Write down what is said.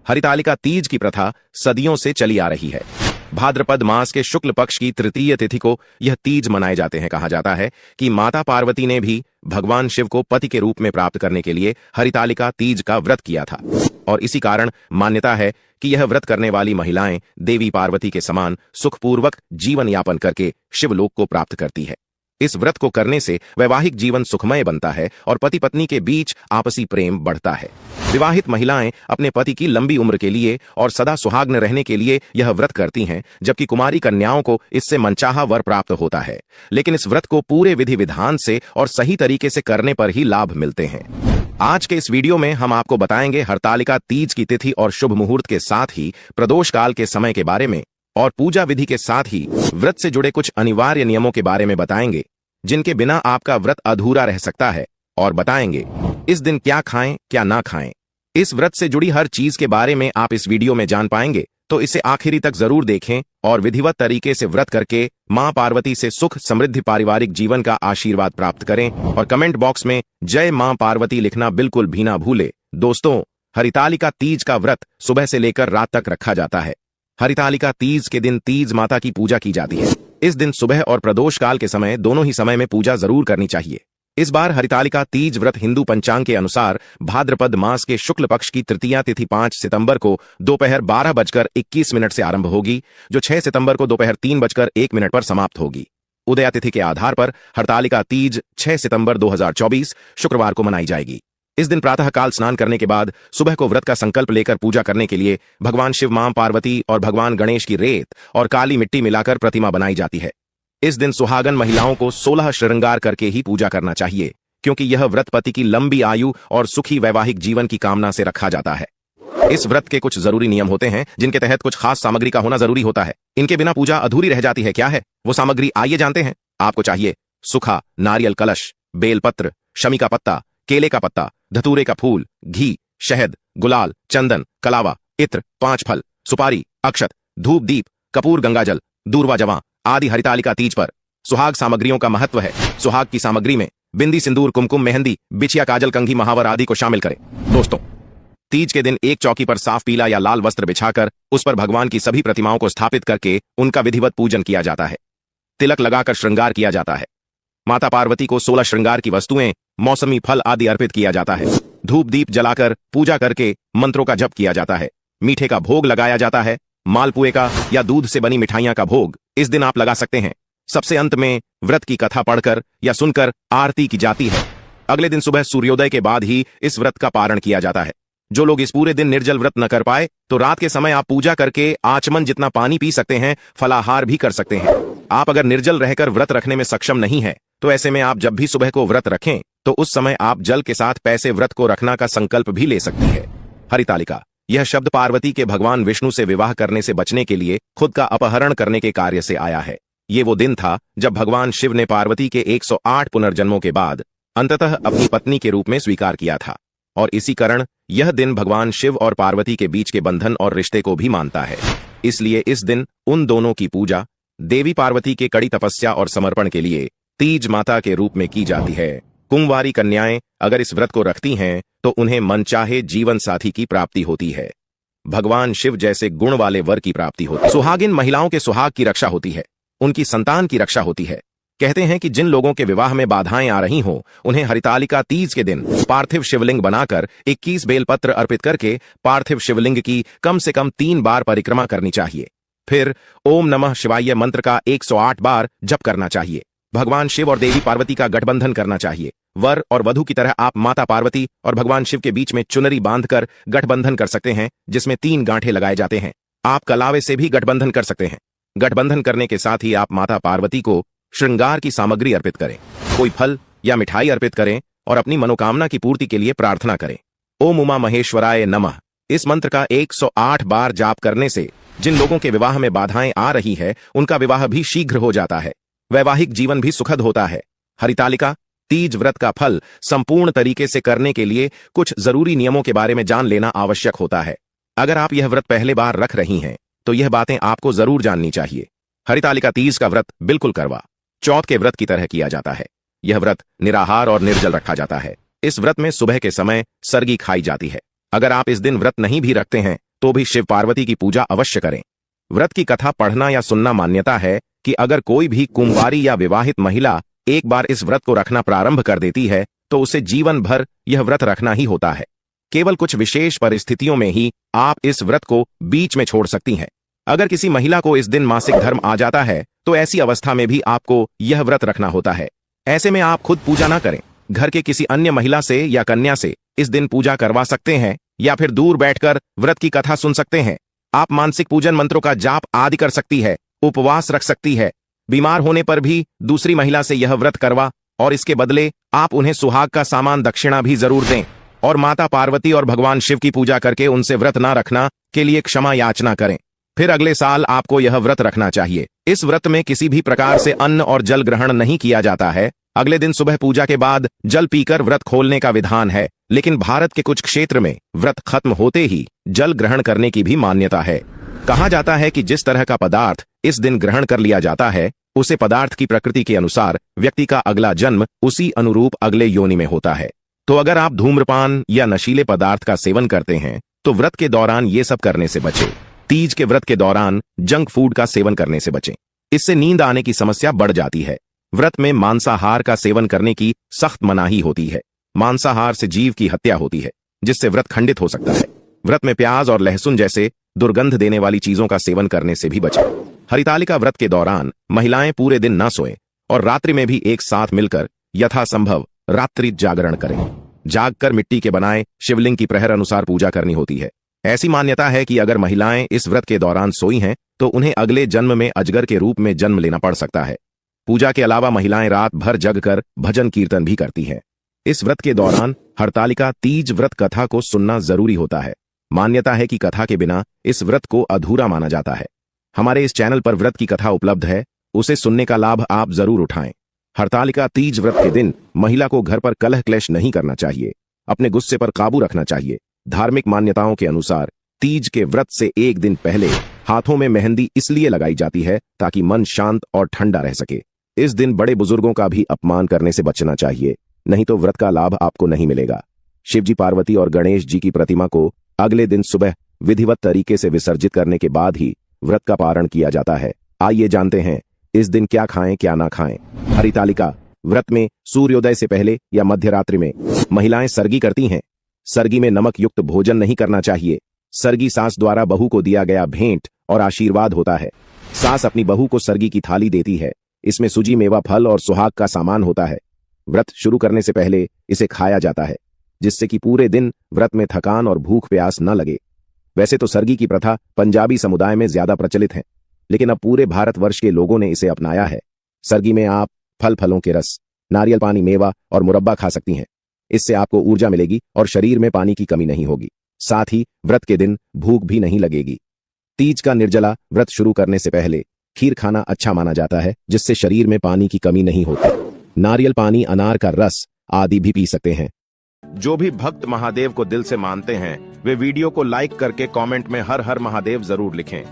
हरितालिका तीज की प्रथा सदियों से चली आ रही है। भाद्रपद मास के शुक्ल पक्ष की तृतीय तिथि को यह तीज मनाए जाते हैं। कहा जाता है कि माता पार्वती ने भी भगवान शिव को पति के रूप में प्राप्त करने के लिए हरितालिका तीज का व्रत किया था, और इसी कारण मान्यता है कि यह व्रत करने वाली महिलाएं देवी पार्वती के समान सुखपूर्वक जीवन यापन करके शिवलोक को प्राप्त करती है। इस व्रत को करने से वैवाहिक जीवन सुखमय बनता है और पति पत्नी के बीच आपसी प्रेम बढ़ता है। विवाहित महिलाएं अपने पति की लंबी उम्र के लिए और सदा सुहाग्न रहने के लिए यह व्रत करती हैं, जबकि कुमारी कन्याओं को इससे मनचाहा वर प्राप्त होता है। लेकिन इस व्रत को पूरे विधि विधान से और सही तरीके से करने पर ही लाभ मिलते हैं। आज के इस वीडियो में हम आपको बताएंगे हरतालिका तीज की तिथि और शुभ मुहूर्त के साथ ही प्रदोष काल के समय के बारे में, और पूजा विधि के साथ ही व्रत से जुड़े कुछ अनिवार्य नियमों के बारे में बताएंगे, जिनके बिना आपका व्रत अधूरा रह सकता है, और बताएंगे इस दिन क्या खाएं क्या ना खाएं। इस व्रत से जुड़ी हर चीज के बारे में आप इस वीडियो में जान पाएंगे, तो इसे आखिरी तक जरूर देखें और विधिवत तरीके से व्रत करके मां पार्वती से सुख समृद्धि पारिवारिक जीवन का आशीर्वाद प्राप्त करें। और कमेंट बॉक्स में जय मां पार्वती लिखना बिल्कुल भी ना भूले। दोस्तों, हरितालिका तीज का व्रत सुबह से लेकर रात तक रखा जाता है। हरितालिका तीज के दिन तीज माता की पूजा की जाती है। इस दिन सुबह और प्रदोष काल के समय दोनों ही समय में पूजा जरूर करनी चाहिए। इस बार हरितालिका तीज व्रत हिंदू पंचांग के अनुसार भाद्रपद मास के शुक्ल पक्ष की तृतीया तिथि 5 सितंबर को दोपहर 12:21 से आरंभ होगी, जो 6 सितंबर को दोपहर 3:01 पर समाप्त होगी। उदया तिथि के आधार पर हरतालिका तीज 6 सितंबर 2024 शुक्रवार को मनाई जाएगी। इस दिन प्रातःकाल स्नान करने के बाद सुबह को व्रत का संकल्प लेकर पूजा करने के लिए भगवान शिव, मां पार्वती और भगवान गणेश की रेत और काली मिट्टी मिलाकर प्रतिमा बनाई जाती है। इस दिन सुहागन महिलाओं को 16 श्रृंगार करके ही पूजा करना चाहिए, क्योंकि यह व्रत पति की लंबी आयु और सुखी वैवाहिक जीवन की कामना से रखा जाता है। इस व्रत के कुछ जरूरी नियम होते हैं, जिनके तहत कुछ खास सामग्री का होना जरूरी होता है। इनके बिना पूजा अधूरी रह जाती है। क्या है वो सामग्री, आइए जानते हैं। आपको चाहिए सूखा नारियल कलश, बेलपत्र, शमी का पत्ता, केले का पत्ता, धतूरे का फूल, घी, शहद, गुलाल, चंदन, कलावा, इत्र, 5 फल, सुपारी, अक्षत, धूप दीप, कपूर, गंगाजल, दूर्वा जवां आदि। हरितालिका तीज पर सुहाग सामग्रियों का महत्व है। सुहाग की सामग्री में बिंदी, सिंदूर, कुमकुम, मेहंदी, बिछिया, काजल, कंघी, महावर आदि को शामिल करें। दोस्तों, तीज के दिन एक चौकी पर साफ पीला या लाल वस्त्र बिछाकर उस पर भगवान की सभी प्रतिमाओं को स्थापित करके उनका विधिवत पूजन किया जाता है। तिलक लगाकर श्रृंगार किया जाता है। माता पार्वती को 16 श्रृंगार की वस्तुएं, मौसमी फल आदि अर्पित किया जाता है। धूप दीप जलाकर पूजा करके मंत्रों का जप किया जाता है। मीठे का भोग लगाया जाता है। मालपुए का या दूध से बनी मिठाइयां का भोग इस दिन आप लगा सकते हैं। सबसे अंत में व्रत की कथा पढ़कर या सुनकर आरती की जाती है। अगले दिन सुबह सूर्योदय के बाद ही इस व्रत का पारण किया जाता है। जो लोग इस पूरे दिन निर्जल व्रत न कर पाए, तो रात के समय आप पूजा करके आचमन जितना पानी पी सकते हैं, फलाहार भी कर सकते हैं। आप अगर निर्जल रहकर व्रत रखने में सक्षम नहीं है, तो ऐसे में आप जब भी सुबह को व्रत रखें, तो उस समय आप जल के साथ पैसे व्रत को रखना का संकल्प भी ले सकती है। हरितालिका, यह शब्द पार्वती के भगवान विष्णु से विवाह करने से बचने के लिए खुद का अपहरण करने के कार्य से आया है। ये वो दिन था जब भगवान शिव ने पार्वती के 108 पुनर्जन्मों के बाद अंततः अपनी पत्नी के रूप में स्वीकार किया था, और इसी कारण यह दिन भगवान शिव और पार्वती के बीच के बंधन और रिश्ते को भी मानता है। इसलिए इस दिन उन दोनों की पूजा देवी पार्वती के कड़ी तपस्या और समर्पण के लिए तीज माता के रूप में की जाती है। कुंवारी कन्याएं अगर इस व्रत को रखती हैं, तो उन्हें मनचाहे जीवन साथी की प्राप्ति होती है। भगवान शिव जैसे गुण वाले वर की प्राप्ति होती है। सुहागिन महिलाओं के सुहाग की रक्षा होती है, उनकी संतान की रक्षा होती है। कहते हैं कि जिन लोगों के विवाह में बाधाएं आ रही हों, उन्हें हरितालिका तीज के दिन पार्थिव शिवलिंग बनाकर 21 बेलपत्र अर्पित करके पार्थिव शिवलिंग की कम से कम 3 बार परिक्रमा करनी चाहिए। फिर ओम नमः शिवाय मंत्र का 108 बार जप करना चाहिए। भगवान शिव और देवी पार्वती का गठबंधन करना चाहिए। वर और वधू की तरह आप माता पार्वती और भगवान शिव के बीच में चुनरी बांधकर गठबंधन कर सकते हैं, जिसमें 3 गांठे लगाए जाते हैं। आप कलावे से भी गठबंधन कर सकते हैं। गठबंधन करने के साथ ही आप माता पार्वती को श्रृंगार की सामग्री अर्पित करें, कोई फल या मिठाई अर्पित करें और अपनी मनोकामना की पूर्ति के लिए प्रार्थना करें। ओम उमा महेश्वराय नमः इस मंत्र का 108 बार जाप करने से जिन लोगों के विवाह में बाधाएं आ रही है, उनका विवाह भी शीघ्र हो जाता है। वैवाहिक जीवन भी सुखद होता है। हरितालिका तीज व्रत का फल संपूर्ण तरीके से करने के लिए कुछ जरूरी नियमों के बारे में जान लेना आवश्यक होता है। अगर आप यह व्रत पहले बार रख रही हैं, तो यह बातें आपको जरूर जाननी चाहिए। हरितालिका तीज का व्रत बिल्कुल करवा चौथ के व्रत की तरह किया जाता है। यह व्रत निराहार और निर्जल रखा जाता है। इस व्रत में सुबह के समय सरगी खाई जाती है। अगर आप इस दिन व्रत नहीं भी रखते हैं, तो भी शिव पार्वती की पूजा अवश्य करें। व्रत की कथा पढ़ना या सुनना मान्यता है कि अगर कोई भी कुंवारी या विवाहित महिला एक बार इस व्रत को रखना प्रारंभ कर देती है तो उसे जीवन भर यह व्रत रखना ही होता है। केवल कुछ विशेष परिस्थितियों में ही आप इस व्रत को बीच में छोड़ सकती हैं। अगर किसी महिला को इस दिन मासिक धर्म आ जाता है तो ऐसी अवस्था में भी आपको यह व्रत रखना होता है। ऐसे में आप खुद पूजा ना करें, घर के किसी अन्य महिला से या कन्या से इस दिन पूजा करवा सकते हैं या फिर दूर बैठकर व्रत की कथा सुन सकते हैं। आप मानसिक पूजन मंत्रों का जाप आदि कर सकती है, उपवास रख सकती है। बीमार होने पर भी दूसरी महिला से यह व्रत करवा और इसके बदले आप उन्हें सुहाग का सामान दक्षिणा भी जरूर दें और माता पार्वती और भगवान शिव की पूजा करके उनसे व्रत ना रखना के लिए क्षमा याचना करें। फिर अगले साल आपको यह व्रत रखना चाहिए। इस व्रत में किसी भी प्रकार से अन्न और जल ग्रहण नहीं किया जाता है। अगले दिन सुबह पूजा के बाद जल पीकर व्रत खोलने का विधान है, लेकिन भारत के कुछ क्षेत्र में व्रत खत्म होते ही जल ग्रहण करने की भी मान्यता है। कहा जाता है कि जिस तरह का पदार्थ इस दिन ग्रहण कर लिया जाता है उसे पदार्थ की प्रकृति के अनुसार व्यक्ति का अगला जन्म उसी अनुरूप अगले योनि में होता है। तो अगर आप धूम्रपान या नशीले पदार्थ का सेवन करते हैं तो व्रत के दौरान ये सब करने से बचें। तीज के व्रत के दौरान जंक फूड का सेवन करने से बचें, इससे नींद आने की समस्या बढ़ जाती है। व्रत में मांसाहार का सेवन करने की सख्त मनाही होती है। मांसाहार से जीव की हत्या होती है जिससे व्रत खंडित हो सकता है। व्रत में प्याज और लहसुन जैसे दुर्गंध देने वाली चीजों का सेवन करने से भी बचें। हरितालिका व्रत के दौरान महिलाएं पूरे दिन न सोएं और रात्रि में भी एक साथ मिलकर यथासंभव रात्रि जागरण करें। जागकर मिट्टी के बनाए शिवलिंग की प्रहर अनुसार पूजा करनी होती है। ऐसी मान्यता है कि अगर महिलाएं इस व्रत के दौरान सोई हैं तो उन्हें अगले जन्म में अजगर के रूप में जन्म लेना पड़ सकता है। पूजा के अलावा महिलाएं रात भर जगकर भजन कीर्तन भी करती हैं। इस व्रत के दौरान हरतालिका तीज व्रत कथा को सुनना जरूरी होता है। मान्यता है कि कथा के बिना इस व्रत को अधूरा माना जाता है। हमारे इस चैनल पर व्रत की कथा उपलब्ध है, उसे सुनने का लाभ आप जरूर उठाएं। हरतालिका तीज व्रत के दिन महिला को घर पर कलह क्लेश नहीं करना चाहिए, अपने गुस्से पर काबू रखना चाहिए। धार्मिक मान्यताओं के अनुसार तीज के व्रत से एक दिन पहले हाथों में मेहंदी इसलिए लगाई जाती है ताकि मन शांत और ठंडा रह सके। इस दिन बड़े बुजुर्गों का भी अपमान करने से बचना चाहिए, नहीं तो व्रत का लाभ आपको नहीं मिलेगा। शिवजी, पार्वती और गणेश जी की प्रतिमा को अगले दिन सुबह विधिवत तरीके से विसर्जित करने के बाद ही व्रत का पारण किया जाता है। आइए जानते हैं इस दिन क्या खाएं क्या ना खाएं। हरितालिका व्रत में सूर्योदय से पहले या मध्य रात्रि में महिलाएं सरगी करती हैं। सरगी में नमक युक्त भोजन नहीं करना चाहिए। सरगी सास द्वारा बहू को दिया गया भेंट और आशीर्वाद होता है। सास अपनी बहू को सरगी की थाली देती है। इसमें सूजी, मेवा, फल और सुहाग का सामान होता है। व्रत शुरू करने से पहले इसे खाया जाता है जिससे कि पूरे दिन व्रत में थकान और भूख प्यास न लगे। वैसे तो सरगी की प्रथा पंजाबी समुदाय में ज्यादा प्रचलित है, लेकिन अब पूरे भारतवर्ष के लोगों ने इसे अपनाया है। सरगी में आप फलों के रस, नारियल पानी, मेवा और मुरब्बा खा सकती हैं। इससे आपको ऊर्जा मिलेगी और शरीर में पानी की कमी नहीं होगी। साथ ही व्रत के दिन भूख भी नहीं लगेगी। तीज का निर्जला व्रत शुरू करने से पहले खीर खाना अच्छा माना जाता है जिससे शरीर में पानी की कमी नहीं होती। नारियल पानी, अनार का रस आदि भी पी सकते हैं। जो भी भक्त महादेव को दिल से मानते हैं वे वीडियो को लाइक करके कमेंट में हर हर महादेव जरूर लिखें।